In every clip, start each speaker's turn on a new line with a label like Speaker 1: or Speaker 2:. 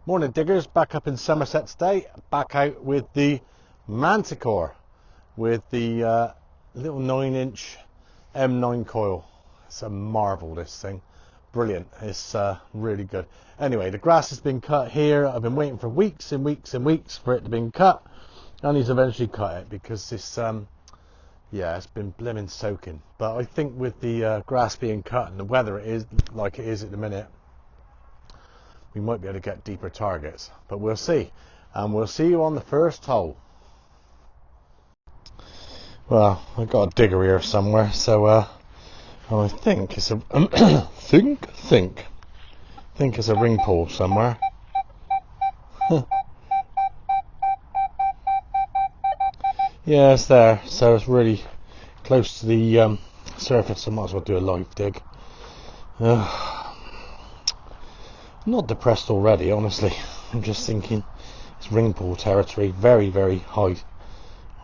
Speaker 1: Morning diggers, back up in Somerset today, back out with the Manticore with the little 9-inch M9 coil. It's a marvel, this thing. Brilliant, it's really good. Anyway, the grass has been cut here. I've been waiting for weeks and weeks and weeks for it to be cut, and he's eventually cut it because this yeah, it's been blimmin' soaking. But I think with the grass being cut and the weather it is like it is at the minute, we might be able to get deeper targets, but we'll see. And we'll see you on the first hole. Well, I've got a digger here somewhere, so I think it's a think it's a ring pull somewhere. Yeah, it's there, so it's really close to the surface. I might as well do a live dig. I'm not depressed already, honestly. I'm just thinking it's ring pull territory, very, very high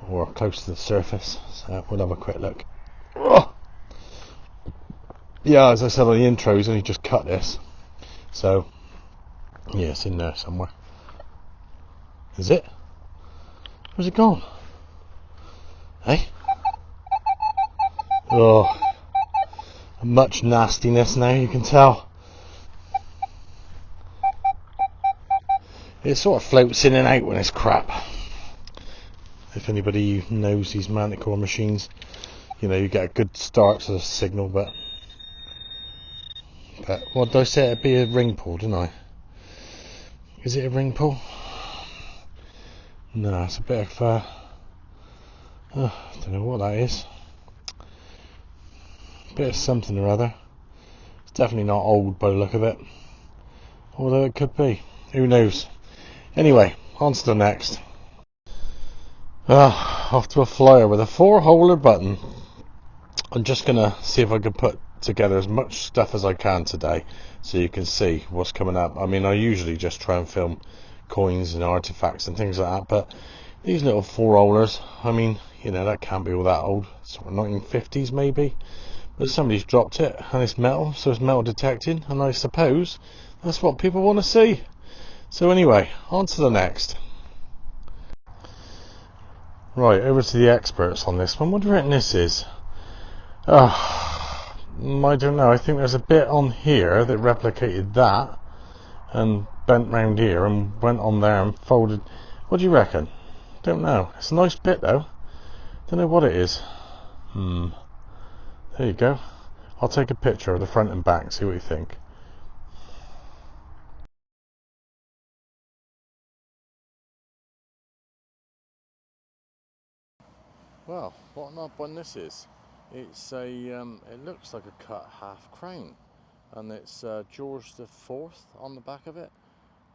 Speaker 1: or close to the surface. So we'll have a quick look. Oh! Yeah, as I said on the intro, he's only just cut this. So, yeah, it's in there somewhere. Is it? Where's it gone? Hey? Oh, much nastiness now, you can tell. It sort of floats in and out when it's crap. If anybody knows these Manticore machines, you know, you get a good start to the signal, but what did I say? It'd be a ring pull, didn't I? Is it a ring pull? No, it's a bit of I don't know what that is. A bit of something or other. It's definitely not old by the look of it, although it could be. Who knows? Anyway, on to the next. Off to a flyer with a 4-holer button. I'm just gonna see if I can put together as much stuff as I can today, so you can see what's coming up. I mean, I usually just try and film coins and artifacts and things like that, but these little 4-holers, I mean, you know, that can't be all that old. Sort of 1950s maybe, but somebody's dropped it and it's metal, so it's metal detecting, and I suppose that's what people want to see. So anyway, on to the next. Right, over to the experts on this one. What do you reckon this is? I don't know. I think there's a bit on here that replicated that and bent round here and went on there and folded. What do you reckon? Don't know. It's a nice bit though. Don't know what it is. There you go. I'll take a picture of the front and back, see what you think. Well, what an odd one this is. It's a, it looks like a cut half crown, and it's George the Fourth on the back of it.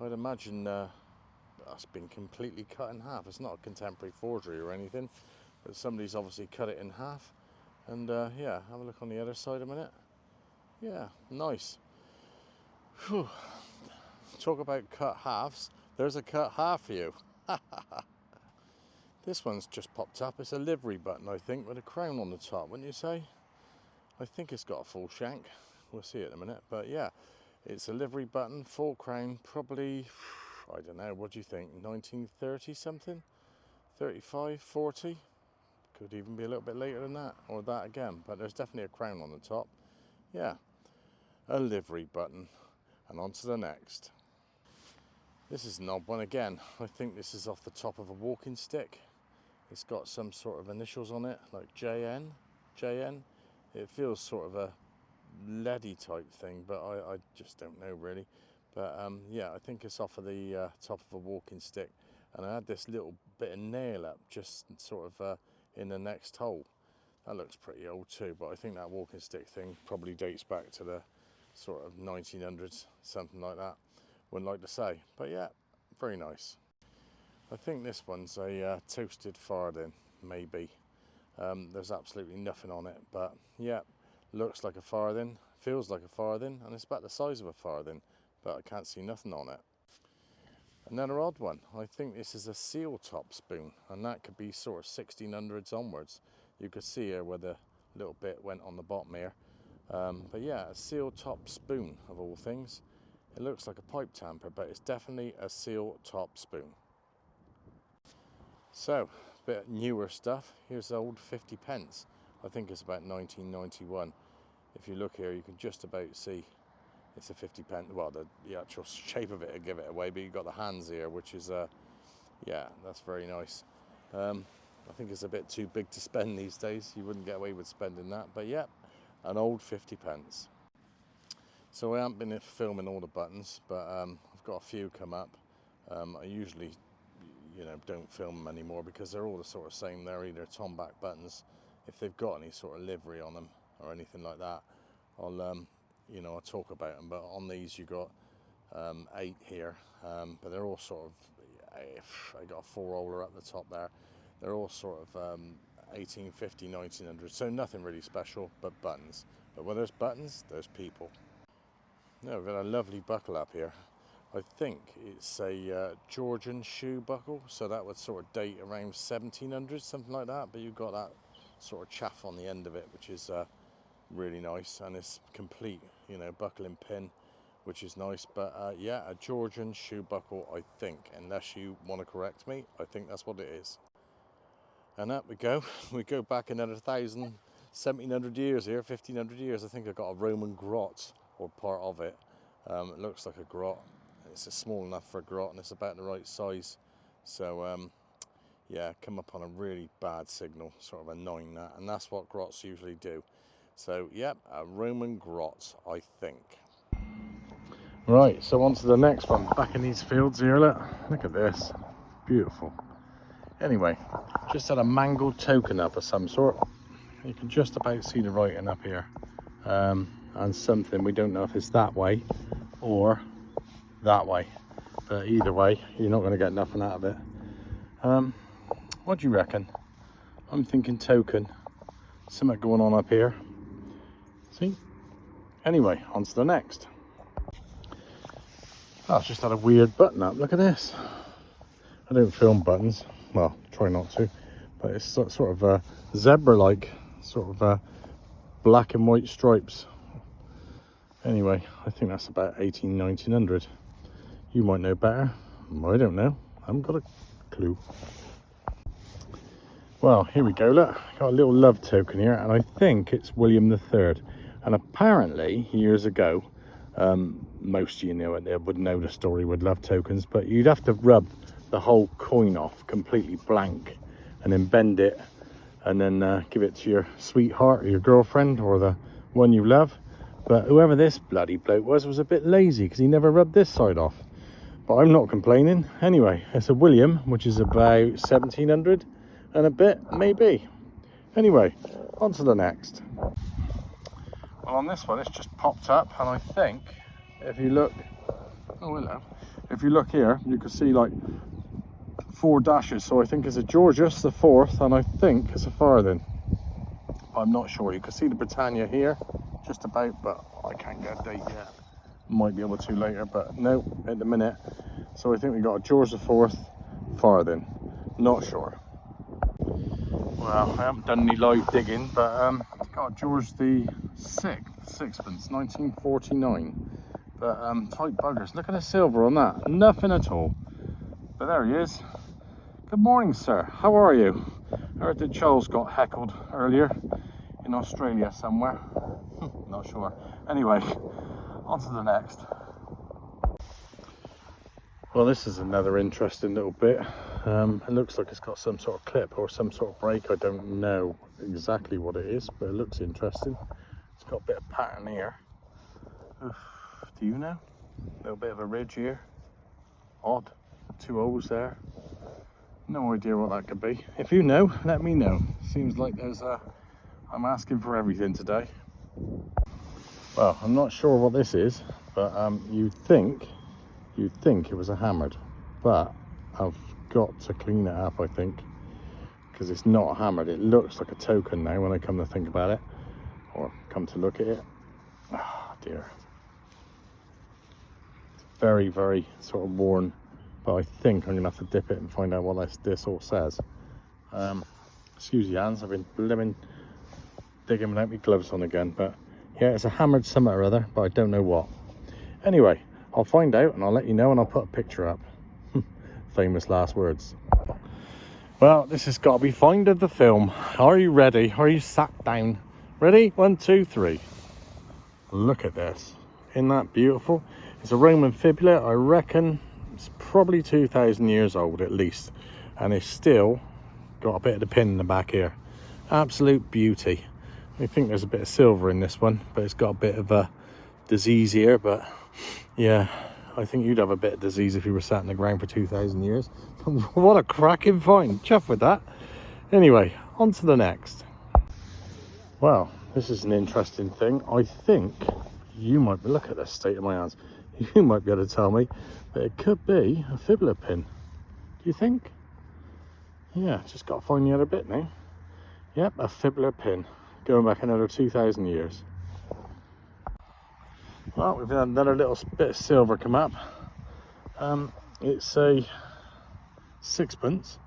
Speaker 1: I'd imagine that's been completely cut in half. It's not a contemporary forgery or anything, but somebody's obviously cut it in half. And yeah, have a look on the other side a minute. Yeah, nice. Whew. Talk about cut halves. There's a cut half for you. This one's just popped up. It's a livery button, I think, with a crown on the top, wouldn't you say? I think it's got a full shank. We'll see it in a minute. But yeah, it's a livery button, full crown, probably, I don't know, what do you think? 1930 something? 35, 40? Could even be a little bit later than that, or that again. But there's definitely a crown on the top. Yeah, a livery button. And on to the next. This is an odd one again. I think this is off the top of a walking stick. It's got some sort of initials on it, like JN. It feels sort of a leady type thing, but I just don't know really. But yeah, I think it's off of the top of a walking stick. And I had this little bit of nail up just sort of in the next hole. That looks pretty old too, but I think that walking stick thing probably dates back to the sort of 1900s, something like that. Wouldn't like to say, but yeah, very nice. I think this one's a toasted farthing, maybe. There's absolutely nothing on it, but yeah, looks like a farthing, feels like a farthing, and it's about the size of a farthing, but I can't see nothing on it. Another odd one. I think this is a seal top spoon, and that could be sort of 1600s onwards. You could see here where the little bit went on the bottom here. But yeah, a seal top spoon of all things. It looks like a pipe tamper, but it's definitely a seal top spoon. So, a bit newer stuff. Here's old 50p. I think it's about 1991. If you look here, you can just about see it's a 50p. Well, the actual shape of it will give it away, but you've got the hands here, which is, yeah, that's very nice. I think it's a bit too big to spend these days. You wouldn't get away with spending that, but yeah, an old 50p. So I haven't been filming all the buttons, but I've got a few come up. I usually, don't film them anymore because they're all the sort of same. They're either tomback buttons. If they've got any sort of livery on them or anything like that, I'll talk about them. But on these, you got 8 here, but they're all sort of. I got a 4-roller up the top there. They're all sort of 1850, 1900. So nothing really special, but buttons. But where there's buttons, there's people. No, we've got a lovely buckle up here. I think it's a Georgian shoe buckle, so that would sort of date around 1700, something like that. But you've got that sort of chaff on the end of it, which is really nice, and it's complete, buckle and pin, which is nice. But yeah, a Georgian shoe buckle, I think, unless you want to correct me, I think that's what it is. And up we go. We go back another 1,700 years here, 1,500 years. I think I got a Roman grot, or part of it. It looks like a grot. It's small enough for a grot, and it's about the right size. So yeah, come up on a really bad signal, sort of annoying that, and that's what grots usually do. So yep, a Roman grot, I think. Right, so on to the next one. Back in these fields here, look at this, beautiful. Anyway, just had a mangled token up of some sort. You can just about see the writing up here, and something, we don't know if it's that way or that way, but either way you're not going to get nothing out of it. What do you reckon? I'm thinking token, something going on up here. See? Anyway, on to the next. Oh, it's just had a weird button up. Look at this. I don't film buttons, well, try not to, but it's sort of a zebra-like, sort of black and white stripes. Anyway, I think that's about 1900. You might know better. I don't know. I haven't got a clue. Well, here we go. Look, got a little love token here, and I think it's William III. And apparently, years ago, most of you would know the story with love tokens, but you'd have to rub the whole coin off completely blank, and then bend it, and then give it to your sweetheart or your girlfriend or the one you love. But whoever this bloody bloke was a bit lazy because he never rubbed this side off. But I'm not complaining. Anyway, it's a William, which is about 1700 and a bit, maybe. Anyway, on to the next. Well, on this one, it's just popped up, and I think if you look, oh hello, if you look here, you can see like 4 dashes. So I think it's a Georgius, the 4th, and I think it's a farthing. I'm not sure. You can see the Britannia here, just about, but I can't get a date yet. Might be able to later, but no, at the minute. So I think we got a George the 4th farthing. Not sure. Well, I haven't done any live digging, but it's got a George the 6th, sixpence, 1949. But tight buggers. Look at the silver on that. Nothing at all. But there he is. Good morning, sir. How are you? I heard that Charles got heckled earlier in Australia somewhere. Not sure. Anyway, on to the next. Well, this is another interesting little bit. It looks like it's got some sort of clip or some sort of break. I don't know exactly what it is, but it looks interesting. It's got a bit of pattern here. Oof, do you know? A little bit of a ridge here. Odd. 2 O's there. No idea what that could be. If you know, let me know. Seems like there's I'm asking for everything today. Well, I'm not sure what this is, but you'd think it was a hammered, but I've got to clean it up, I think, because it's not hammered. It looks like a token now when I come to think about it, or come to look at it. Oh dear. It's very, very sort of worn, but I think I'm gonna have to dip it and find out what this all says. Excuse your hands, I've been blimmin' digging without my gloves on again, but yeah, it's a hammered something or other, but I don't know what. Anyway, I'll find out and I'll let you know, and I'll put a picture up. Famous last words. Well, this has got to be Find of the film. Are you ready? Are you sat down? Ready? 1, 2, 3. Look at this. Isn't that beautiful? It's a Roman fibula. I reckon it's probably 2,000 years old at least, and it's still got a bit of the pin in the back here. Absolute beauty. I think there's a bit of silver in this one, but it's got a bit of a disease here. But yeah, I think you'd have a bit of disease if you were sat in the ground for 2,000 years. What a cracking find. Chuff with that. Anyway, on to the next. Well, this is an interesting thing. I think you might be, look at the state of my hands. You might be able to tell me, but it could be a fibula pin. Do you think? Yeah, just got to find the other bit now. Yep, a fibula pin. Going back another 2,000 years. Well, we've had another little bit of silver come up. It's a sixpence,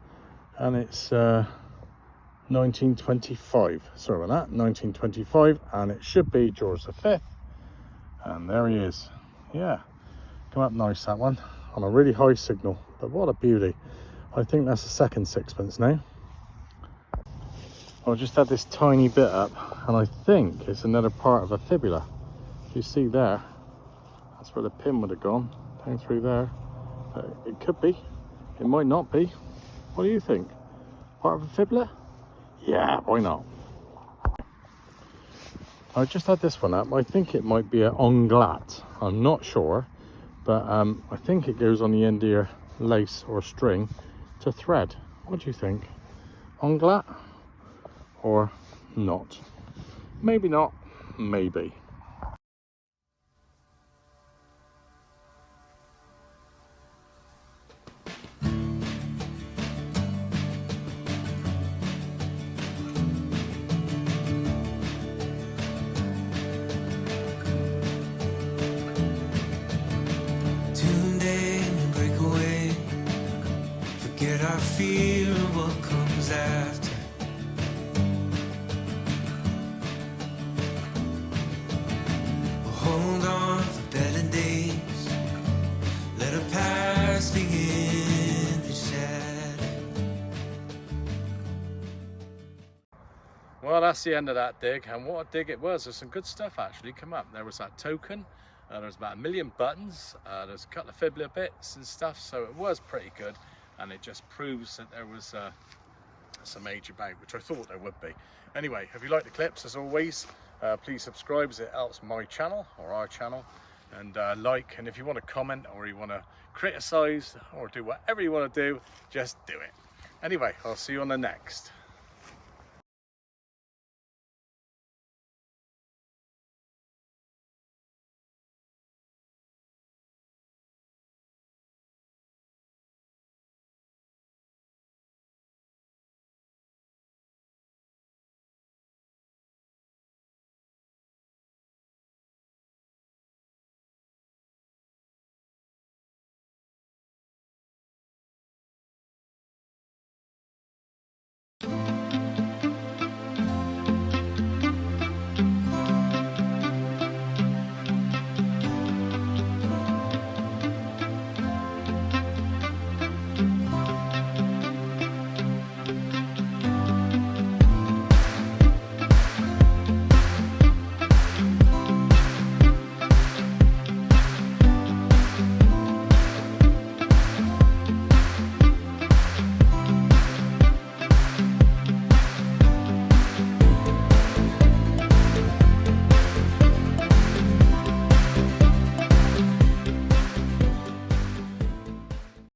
Speaker 1: and it's 1925. Sorry about that, 1925, and it should be George V. And there he is. Yeah, come up nice, that one, on a really high signal. But what a beauty. I think that's the second sixpence now. I just had this tiny bit up, and I think it's another part of a fibula. If you see there, that's where the pin would have gone, down through there. But it could be, it might not be. What do you think? Part of a fibula? Yeah, why not? I just had this one up. I think it might be an onglat. I'm not sure, but I think it goes on the end of your lace or string to thread. What do you think? Onglat or not? Maybe not, maybe.
Speaker 2: I feel what comes after. Hold on for better days. Let her pass me in the shadow.
Speaker 1: Well, that's the end of that dig, and what a dig it was. There's some good stuff actually come up. There was that token, there's about 1 million buttons, there's a couple of fibula bits and stuff, so it was pretty good. And it just proves that there was some age about, which I thought there would be. Anyway, if you like the clips, as always, please subscribe, as it helps my channel or our channel, and like. And if you want to comment or you want to criticize or do whatever you want to do, just do it. Anyway, I'll see you on the next.